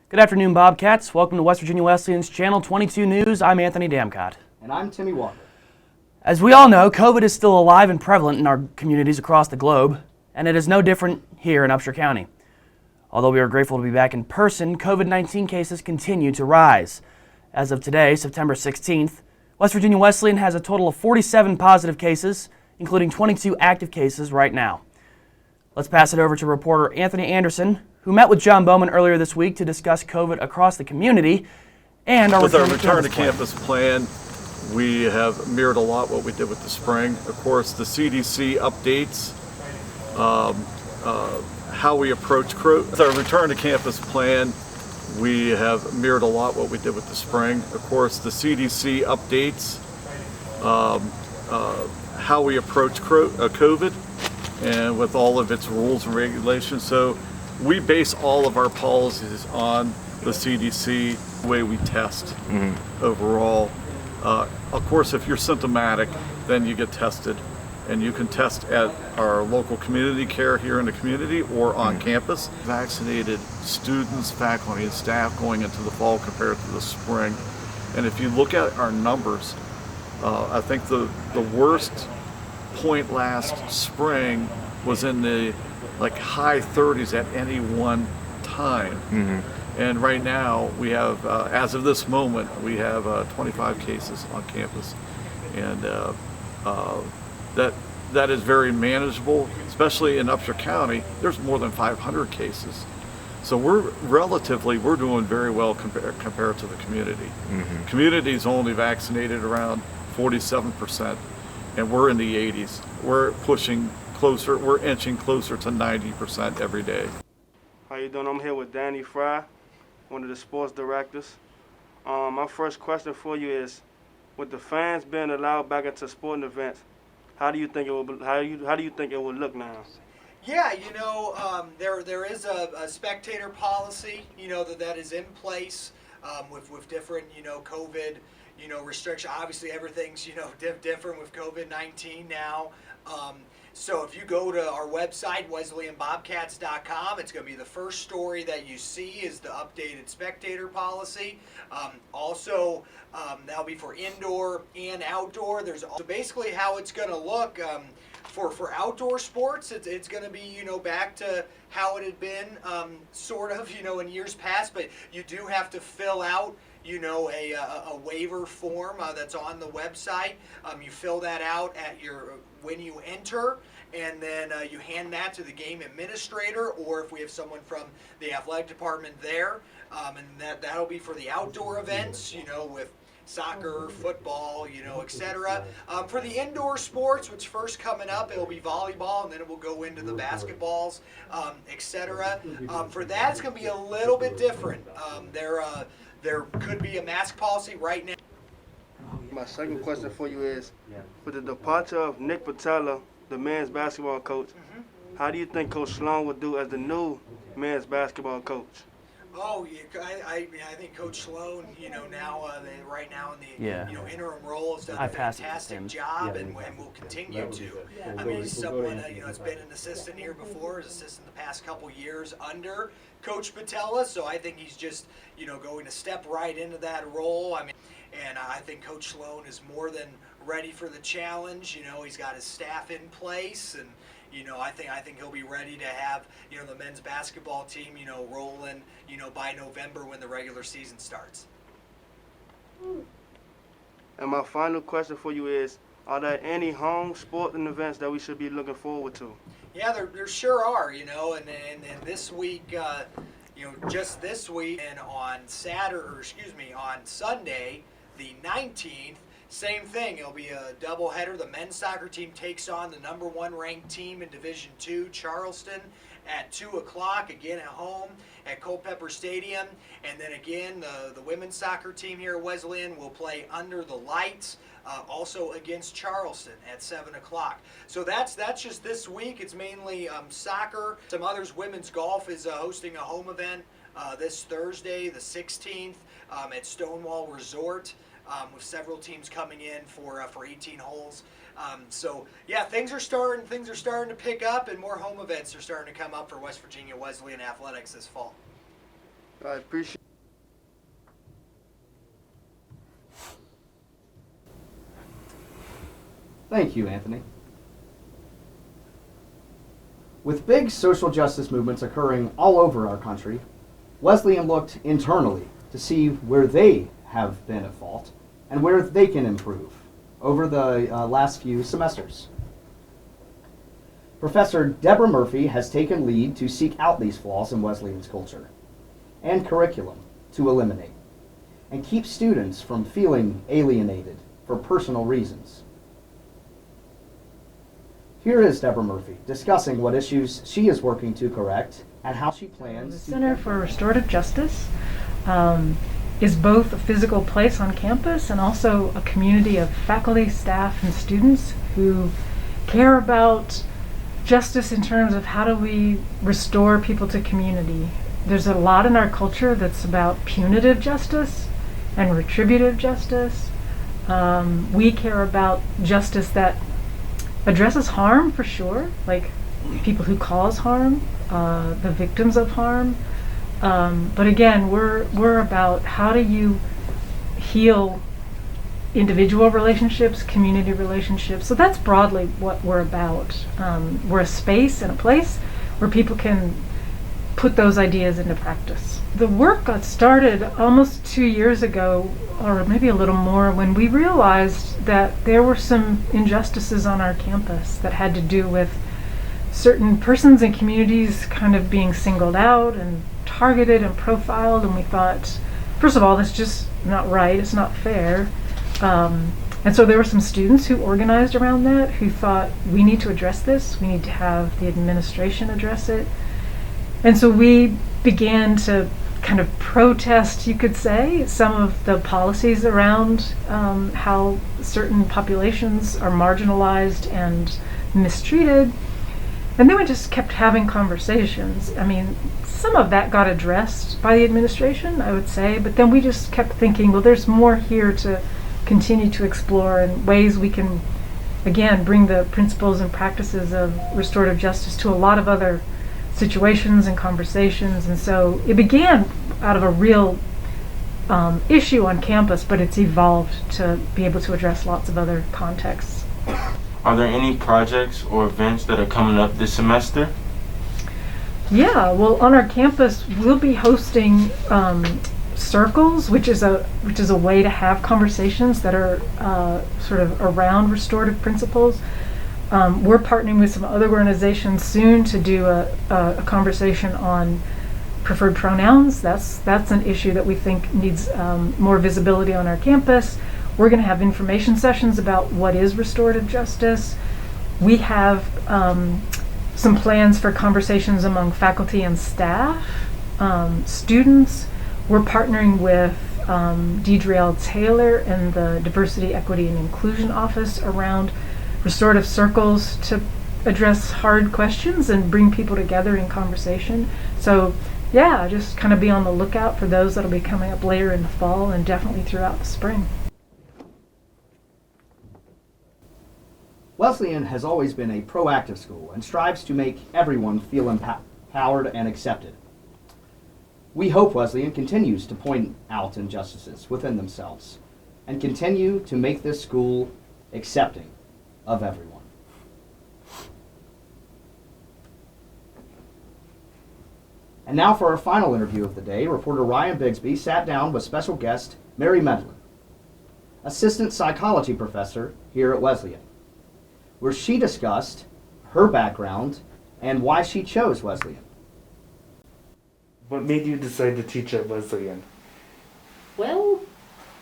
Good afternoon, Bobcats. Welcome to West Virginia Wesleyan's Channel 22 News. I'm Anthony Damcott. And I'm Timmy Walker. As we all know, COVID is still alive and prevalent in our communities across the globe, and it is no different here in Upshur County. Although we are grateful to be back in person, COVID-19 cases continue to rise. As of today, September 16th, West Virginia Wesleyan has a total of 47 positive cases, including 22 active cases right now. Let's pass it over to reporter Anthony Anderson, who met with John Bowman earlier this week to discuss COVID across the community and our return to campus plan. We have mirrored a lot what we did with the spring. Of course, the CDC updates how we approach with our return to campus plan. We have mirrored a lot what we did with the spring. Of course, the CDC updates how we approach COVID and with all of its rules and regulations. So we base all of our policies on the CDC, the way we test overall. Of course, if you're symptomatic, then you get tested, and you can test at our local community care here in the community or on campus. Vaccinated students, faculty, and staff going into the fall compared to the spring. And if you look at our numbers, I think the worst point last spring was in the high 30s at any one time. And right now we have, as of this moment, we have 25 cases on campus, and that is very manageable, especially in Upshur County. There's more than 500 cases, so we're doing very well compared to the community. Community's only vaccinated around 47%, and we're in the 80s. We're pushing closer, we're inching closer to 90% every day. How you doing? I'm here with Danny Fry, one of the sports directors. My first question for you is, with the fans being allowed back into sporting events, how do you think it will? How do you think it will look now? Yeah, there is a spectator policy, that is in place with different, COVID, restriction. Obviously, everything's, different with COVID-19 now. So if you go to our website, WesleyanBobcats.com, it's going to be the first story that you see is the updated spectator policy. Also, that'll be for indoor and outdoor. There's also basically how it's going to look. For outdoor sports, it's going to be, back to how it had been, sort of, in years past. But you do have to fill out, a waiver form that's on the website. You fill that out when you enter, and then you hand that to the game administrator, or if we have someone from the athletic department there, and that'll be for the outdoor events, with soccer, football, etc. For the indoor sports, which first coming up, it'll be volleyball, and then it will go into the basketballs, etc. For that, it's going to be a little bit different. There could be a mask policy right now. My second question for you is, with the departure of Nick Patella, the men's basketball coach, how do you think Coach Sloan would do as the new men's basketball coach? Oh, yeah, I think Coach Sloan, now right now in the interim role has done a fantastic job, and will continue to. I mean, he's someone has been an assistant here before, as assistant the past couple years under Coach Patella. So I think he's just going to step right into that role. And I think Coach Sloan is more than ready for the challenge. He's got his staff in place, and I think he'll be ready to have the men's basketball team rolling by November when the regular season starts. And my final question for you is, are there any home sporting events that we should be looking forward to? Yeah, there sure are. And this week, just this week, and on Sunday, the 19th. Same thing. It'll be a doubleheader. The men's soccer team takes on the number 1 ranked team in Division II, Charleston, at 2 o'clock, again at home at Culpeper Stadium. And then again, the women's soccer team here at Wesleyan will play under the lights, also against Charleston at 7 o'clock. So that's just this week. It's mainly soccer. Some others, women's golf is hosting a home event this Thursday, the 16th, at Stonewall Resort. With several teams coming in for 18 holes. So yeah, things are starting to pick up, and more home events are starting to come up for West Virginia Wesleyan athletics this fall. I appreciate Thank you, Anthony. With big social justice movements occurring all over our country, Wesleyan looked internally to see where they have been at fault and where they can improve over the last few semesters. Professor Deborah Murphy has taken lead to seek out these flaws in Wesleyan's culture and curriculum to eliminate and keep students from feeling alienated for personal reasons. Here is Deborah Murphy discussing what issues she is working to correct and how she plans The to... Center for Restorative Justice is both a physical place on campus and also a community of faculty, staff, and students who care about justice in terms of how do we restore people to community. There's a lot in our culture that's about punitive justice and retributive justice. We care about justice that addresses harm, for sure, like people who cause harm, the victims of harm. But again, we're about how do you heal individual relationships, community relationships. So that's broadly what we're about. We're a space and a place where people can put those ideas into practice. The work got started almost 2 years ago, or maybe a little more, when we realized that there were some injustices on our campus that had to do with certain persons and communities kind of being singled out and targeted and profiled, and we thought, first of all, that's just not right, it's not fair. And so there were some students who organized around that, who thought, we need to address this, we need to have the administration address it. And so we began to kind of protest, you could say, some of the policies around how certain populations are marginalized and mistreated. And then we just kept having conversations. I mean, some of that got addressed by the administration, I would say, but then we just kept thinking, well, there's more here to continue to explore and ways we can, again, bring the principles and practices of restorative justice to a lot of other situations and conversations. And so it began out of a real issue on campus, but it's evolved to be able to address lots of other contexts. Are there any projects or events that are coming up this semester? Yeah, well, on our campus, we'll be hosting circles, which is a way to have conversations that are sort of around restorative principles. We're partnering with some other organizations soon to do a conversation on preferred pronouns. That's an issue that we think needs more visibility on our campus. We're going to have information sessions about what is restorative justice. We have some plans for conversations among faculty and staff, students. We're partnering with Deidre L. Taylor and the Diversity, Equity, and Inclusion Office around restorative circles to address hard questions and bring people together in conversation. So yeah, just kind of be on the lookout for those that'll be coming up later in the fall and definitely throughout the spring. Wesleyan has always been a proactive school and strives to make everyone feel empowered and accepted. We hope Wesleyan continues to point out injustices within themselves and continue to make this school accepting of everyone. And now for our final interview of the day, reporter Ryan Bigsby sat down with special guest Mary Medlin, assistant psychology professor here at Wesleyan, where she discussed her background and why she chose Wesleyan. What made you decide to teach at Wesleyan? Well,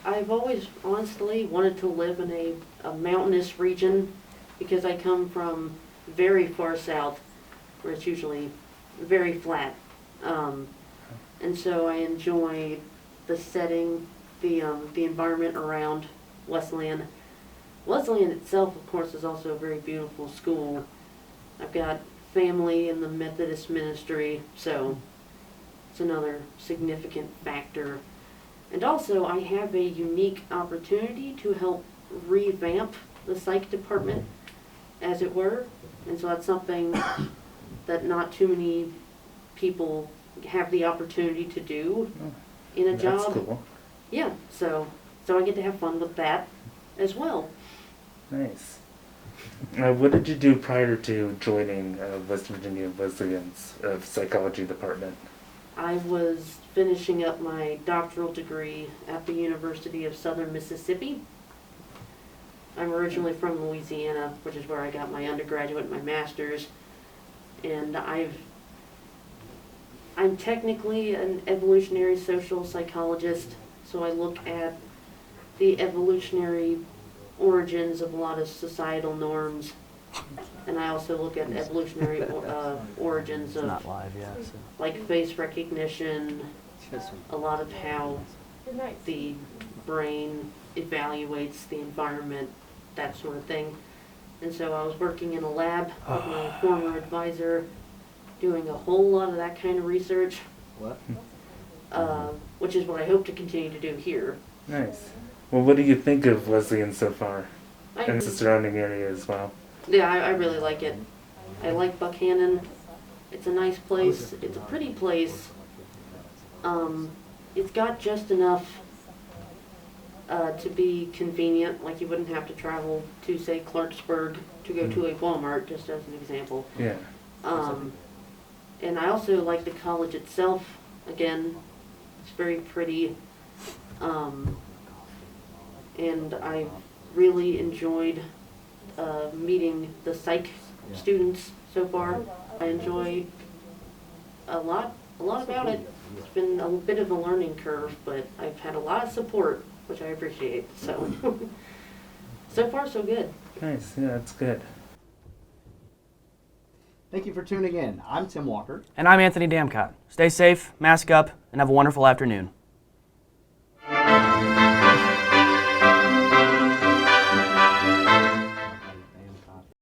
I've always honestly wanted to live in a mountainous region because I come from very far south where it's usually very flat. And so I enjoy the setting, the environment around Wesleyan. Wesleyan itself, of course, is also a very beautiful school. I've got family in the Methodist ministry, so it's another significant factor. And also, I have a unique opportunity to help revamp the psych department, as it were. And so that's something that not too many people have the opportunity to do in a job. That's cool. Yeah, so I get to have fun with that as well. Nice. What did you do prior to joining West Virginia Wesleyan's psychology department? I was finishing up my doctoral degree at the University of Southern Mississippi. I'm originally from Louisiana, which is where I got my undergraduate and my master's. And I'm technically an evolutionary social psychologist, so I look at the evolutionary origins of a lot of societal norms. And I also look at evolutionary origins of Not live yet. So. like face recognition, a lot of how the brain evaluates the environment, that sort of thing. And so I was working in a lab with my former advisor, doing a whole lot of that kind of research, What? which is what I hope to continue to do here. Nice. Well, what do you think of Wesleyan so far? I, And the surrounding area as well? yeah, I really like it. I like Buckhannon. It's a nice place. It's a pretty place. It's got just enough to be convenient, like you wouldn't have to travel to, say, Clarksburg to go to a Walmart, just as an example. Yeah. And I also like the college itself. Again, it's very pretty. And I really enjoyed meeting the psych students so far. I enjoy a lot about it. It's been a bit of a learning curve, but I've had a lot of support, which I appreciate. So, so far so good. Nice. Yeah, that's good. Thank you for tuning in. I'm Tim Walker. And I'm Anthony Damcott. Stay safe, mask up, and have a wonderful afternoon.